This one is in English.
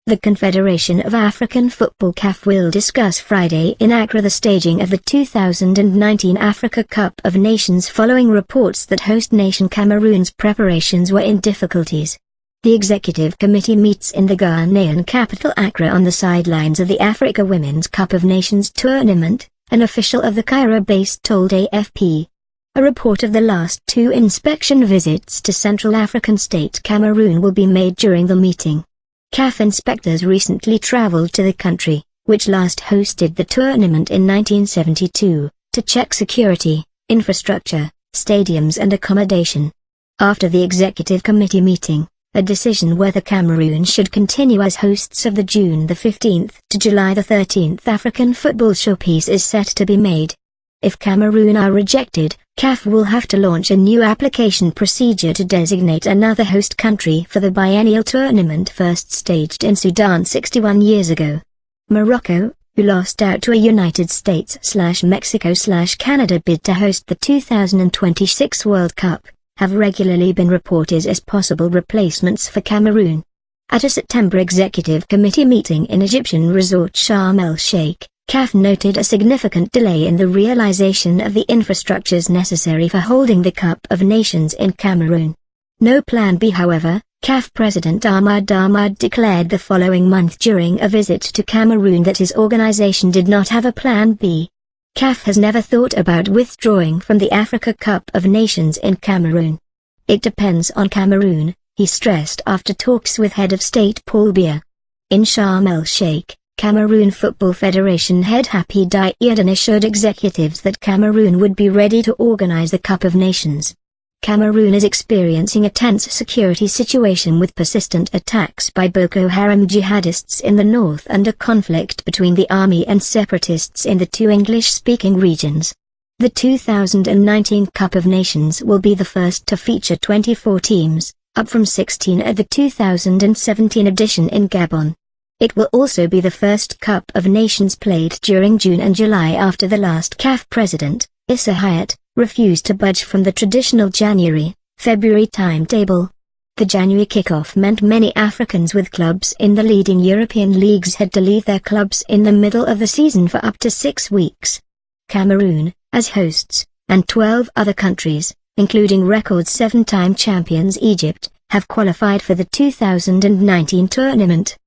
The Confederation of African Football (CAF) will discuss Friday in Accra the staging of the 2019 Africa Cup of Nations following reports that host nation Cameroon's preparations were in difficulties. The executive committee meets in the Ghanaian capital Accra on the sidelines of the Africa Women's Cup of Nations tournament, an official of the Cairo base told AFP. A report of the last 2 inspection visits to Central African state Cameroon will be made during the meeting. CAF inspectors recently traveled to the country, which last hosted the tournament in 1972, to check security, infrastructure, stadiums and accommodation. After the executive committee meeting, a decision whether Cameroon should continue as hosts of the June 15 to July 13 African Football Showpiece is set to be made. If Cameroon are rejected, CAF will have to launch a new application procedure to designate another host country for the biennial tournament first staged in Sudan 61 years ago. Morocco, who lost out to a United States/Mexico/Canada bid to host the 2026 World Cup, have regularly been reported as possible replacements for Cameroon. At a September executive committee meeting in Egyptian resort Sharm el-Sheikh, CAF noted a significant delay in the realization of the infrastructures necessary for holding the Cup of Nations in Cameroon. No plan B. However, CAF President Ahmad Ahmad declared the following month during a visit to Cameroon that his organization did not have a plan B. CAF has never thought about withdrawing from the Africa Cup of Nations in Cameroon. It depends on Cameroon, he stressed after talks with head of state Paul Biya. In Sharm el-Sheikh, Cameroon Football Federation head Happy Diadan assured executives that Cameroon would be ready to organize the Cup of Nations. Cameroon is experiencing a tense security situation with persistent attacks by Boko Haram jihadists in the north and a conflict between the army and separatists in the 2 English-speaking regions. The 2019 Cup of Nations will be the first to feature 24 teams, up from 16 at the 2017 edition in Gabon. It will also be the first Cup of Nations played during June and July after the last CAF president, Issa Hayatou, refused to budge from the traditional January-February timetable. The January kickoff meant many Africans with clubs in the leading European leagues had to leave their clubs in the middle of the season for up to 6 weeks. Cameroon, as hosts, and 12 other countries, including record 7-time champions Egypt, have qualified for the 2019 tournament.